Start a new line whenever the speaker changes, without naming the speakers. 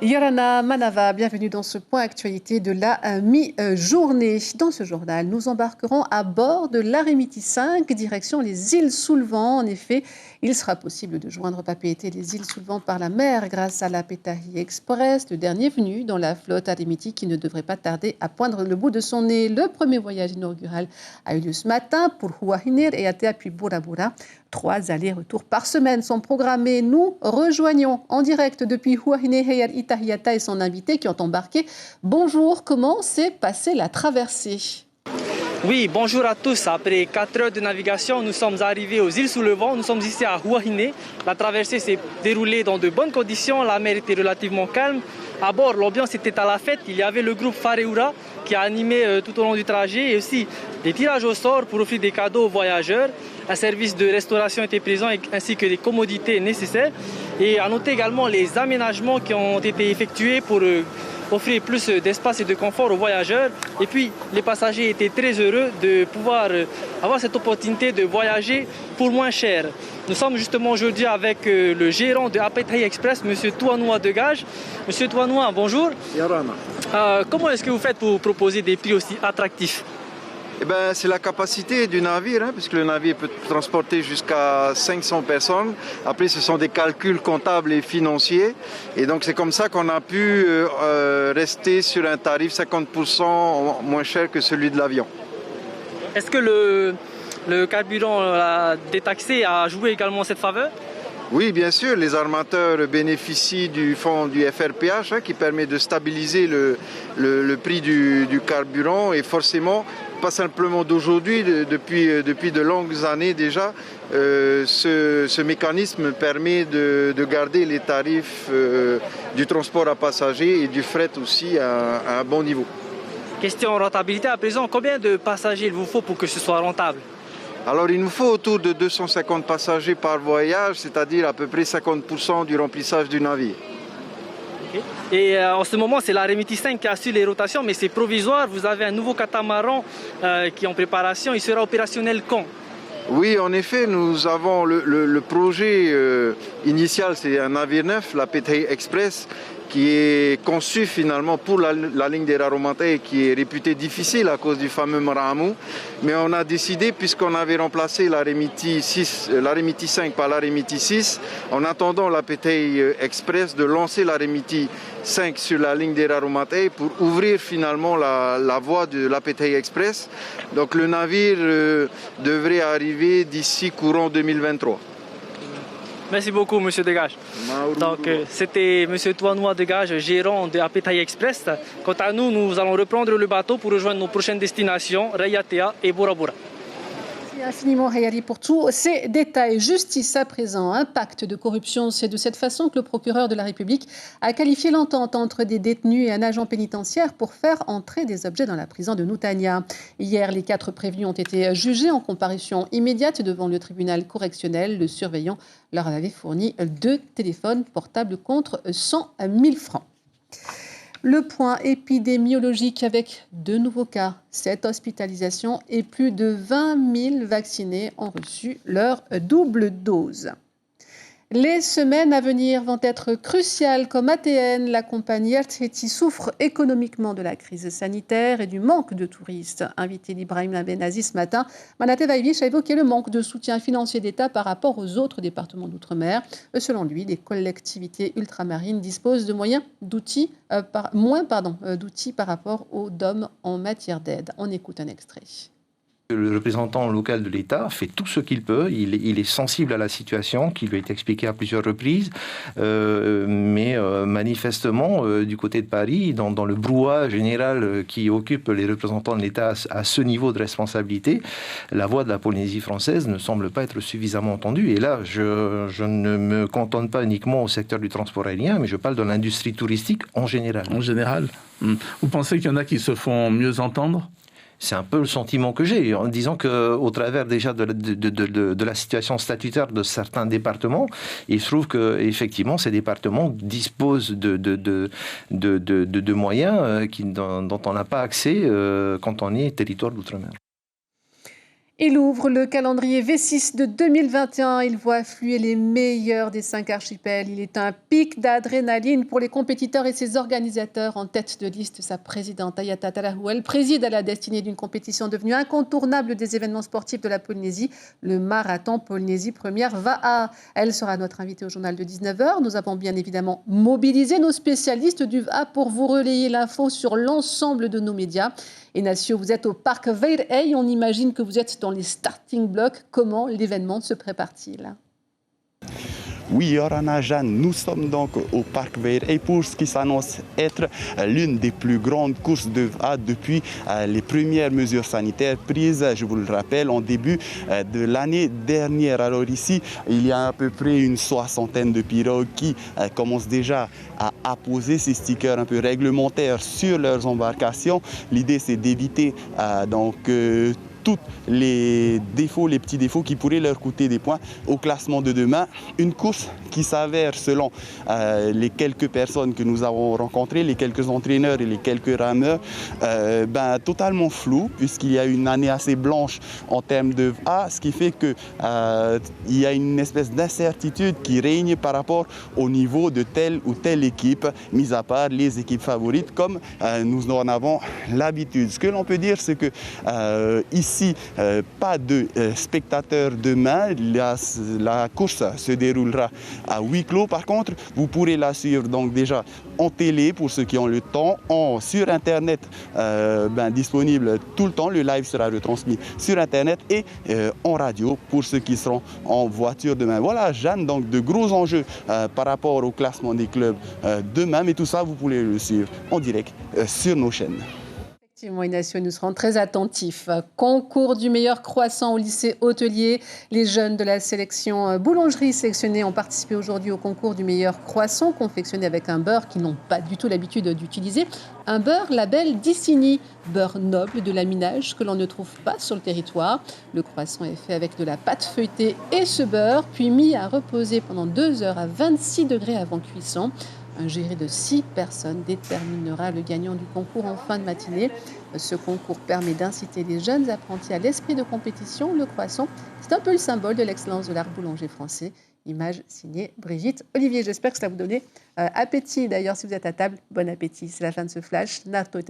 Yorana Manava, bienvenue dans ce point actualité de la mi-journée. Dans ce journal, nous embarquerons à bord de l'Arémiti 5, direction les îles sous le vent. En effet, il sera possible de joindre Papeete et les îles sous le vent par la mer grâce à la Petahi Express, le dernier venu dans la flotte Arémiti qui ne devrait pas tarder à poindre le bout de son nez. Le premier voyage inaugural a eu lieu ce matin pour Huahinir et Atea puis Bora Bora. 3 allers-retours par semaine sont programmés. Nous rejoignons en direct depuis Huahinir Heyar Itahiata et son invité qui ont embarqué. Bonjour, comment s'est passée la traversée ?
Oui, bonjour à tous. Après 4 heures de navigation, nous sommes arrivés aux îles sous le vent. Nous sommes ici à Huahinir. La traversée s'est déroulée dans de bonnes conditions. La mer était relativement calme. À bord, l'ambiance était à la fête. Il y avait le groupe Fareura qui a animé tout au long du trajet et aussi des tirages au sort pour offrir des cadeaux aux voyageurs. Un service de restauration était présent ainsi que des commodités nécessaires. Et à noter également les aménagements qui ont été effectués pour offrir plus d'espace et de confort aux voyageurs. Et puis, les passagers étaient très heureux de pouvoir avoir cette opportunité de voyager pour moins cher. Nous sommes justement aujourd'hui avec le gérant de Petahi Express, M. Touanoua Degage. M. Touanoua, bonjour.
Yarana.
Comment est-ce que vous faites pour proposer des prix aussi attractifs ?
C'est la capacité du navire, puisque le navire peut transporter jusqu'à 500 personnes. Après, ce sont des calculs comptables et financiers. Et donc, c'est comme ça qu'on a pu rester sur un tarif 50% moins cher que celui de l'avion.
Est-ce que le carburant détaxé a joué également cette faveur ?
Oui, bien sûr, les armateurs bénéficient du fonds du FRPH qui permet de stabiliser le prix du carburant et forcément, pas simplement d'aujourd'hui, depuis de longues années déjà, ce mécanisme permet de garder les tarifs du transport à passagers et du fret aussi à un bon niveau.
Question rentabilité à présent, combien de passagers il vous faut pour que ce soit rentable ?
Alors, il nous faut autour de 250 passagers par voyage, c'est-à-dire à peu près 50% du remplissage du navire.
Et en ce moment, c'est l'Arémiti 5 qui assure les rotations, mais c'est provisoire. Vous avez un nouveau catamaran qui est en préparation. Il sera opérationnel quand ?
Oui, en effet, nous avons le projet initial, c'est un navire neuf, la Petahi Express, qui est conçu finalement pour la ligne des Raromatei qui est réputée difficile à cause du fameux Marahamou. Mais on a décidé, puisqu'on avait remplacé l'Arémiti 5 par l'Arémiti 6, en attendant la Petahi Express, de lancer l'Arémiti 5 sur la ligne des Raromatei pour ouvrir finalement la voie de la Petahi Express. Donc le navire devrait arriver d'ici courant 2023.
Merci beaucoup, M. Degage. Donc, c'était M. Touanoua Degage, gérant de Petahi Express. Quant à nous, nous allons reprendre le bateau pour rejoindre nos prochaines destinations, Rayatea et Bora Bora.
Merci infiniment, Rayali, pour tous ces détails. Justice à présent, un pacte de corruption. C'est de cette façon que le procureur de la République a qualifié l'entente entre des détenus et un agent pénitentiaire pour faire entrer des objets dans la prison de Noutania. Hier, les 4 prévenus ont été jugés en comparution immédiate devant le tribunal correctionnel. Le surveillant leur avait fourni 2 téléphones portables contre 100 000 francs. Le point épidémiologique avec 2 nouveaux cas, 7 hospitalisations et plus de 20 000 vaccinés ont reçu leur double dose. Les semaines à venir vont être cruciales comme ATN. La compagnie Airteti souffre économiquement de la crise sanitaire et du manque de touristes. Invité d'Ibrahim Benazi ce matin, Manaté Vaïvich a évoqué le manque de soutien financier d'État par rapport aux autres départements d'outre-mer. Selon lui, les collectivités ultramarines disposent de d'outils par rapport aux DOM en matière d'aide. On écoute un extrait.
Le représentant local de l'État fait tout ce qu'il peut. Il est sensible à la situation qui lui a été expliquée à plusieurs reprises. Mais manifestement, du côté de Paris, dans le brouhaha général qui occupe les représentants de l'État à ce niveau de responsabilité, la voix de la Polynésie française ne semble pas être suffisamment entendue. Et là, je ne me contente pas uniquement au secteur du transport aérien, mais je parle de l'industrie touristique en général.
En général. Vous pensez qu'il y en a qui se font mieux entendre ?
C'est un peu le sentiment que j'ai, en disant qu'au travers déjà de la situation statutaire de certains départements, il se trouve qu'effectivement ces départements disposent de moyens dont on n'a pas accès quand on est territoire d'outre-mer.
Il ouvre le calendrier V6 de 2021. Il voit affluer les meilleurs des 5 archipels. Il est un pic d'adrénaline pour les compétiteurs et ses organisateurs. En tête de liste, sa présidente Ayata Talahou. Elle préside à la destinée d'une compétition devenue incontournable des événements sportifs de la Polynésie. Le marathon Polynésie Première VAA. Elle sera notre invitée au journal de 19h. Nous avons bien évidemment mobilisé nos spécialistes du VAA pour vous relayer l'info sur l'ensemble de nos médias. Ignacio, vous êtes au parc Veirei. On imagine que vous êtes dans les starting blocks. Comment l'événement se prépare-t-il ?
Oui, Yorana Jeanne, nous sommes donc au parc Veirei pour ce qui s'annonce être l'une des plus grandes courses de VAA depuis les premières mesures sanitaires prises, je vous le rappelle, en début de l'année dernière. Alors ici, il y a à peu près une soixantaine de pirogues qui commencent déjà à apposer ces stickers un peu réglementaires sur leurs embarcations. L'idée, c'est d'éviter tous les défauts, les petits défauts qui pourraient leur coûter des points au classement de demain. Une course qui s'avère, selon les quelques personnes que nous avons rencontrées, les quelques entraîneurs et les quelques rameurs, totalement floue, puisqu'il y a une année assez blanche en termes de VAA, ce qui fait qu'il y a une espèce d'incertitude qui règne par rapport au niveau de telle ou telle équipe, mis à part les équipes favorites, comme nous en avons l'habitude. Ce que l'on peut dire, c'est que ici, pas de spectateurs demain. La course se déroulera à huis clos. Par contre, vous pourrez la suivre donc déjà en télé pour ceux qui ont le temps, sur Internet disponible tout le temps. Le live sera retransmis sur Internet et en radio pour ceux qui seront en voiture demain. Voilà, Jeanne, donc de gros enjeux par rapport au classement des clubs demain. Mais tout ça, vous pourrez le suivre en direct sur nos chaînes.
Effectivement, Ignacio, nous serons très attentifs. Concours du meilleur croissant au lycée hôtelier. Les jeunes de la sélection boulangerie sélectionnés ont participé aujourd'hui au concours du meilleur croissant confectionné avec un beurre qu'ils n'ont pas du tout l'habitude d'utiliser. Un beurre label Dicini, beurre noble de laminage que l'on ne trouve pas sur le territoire. Le croissant est fait avec de la pâte feuilletée et ce beurre, puis mis à reposer pendant 2 heures à 26 degrés avant cuisson. Un jury de 6 personnes déterminera le gagnant du concours en fin de matinée. Ce concours permet d'inciter les jeunes apprentis à l'esprit de compétition. Le croissant, c'est un peu le symbole de l'excellence de l'art boulanger français. Image signée Brigitte Olivier. J'espère que cela vous donne appétit. D'ailleurs, si vous êtes à table, bon appétit. C'est la fin de ce flash. Narto et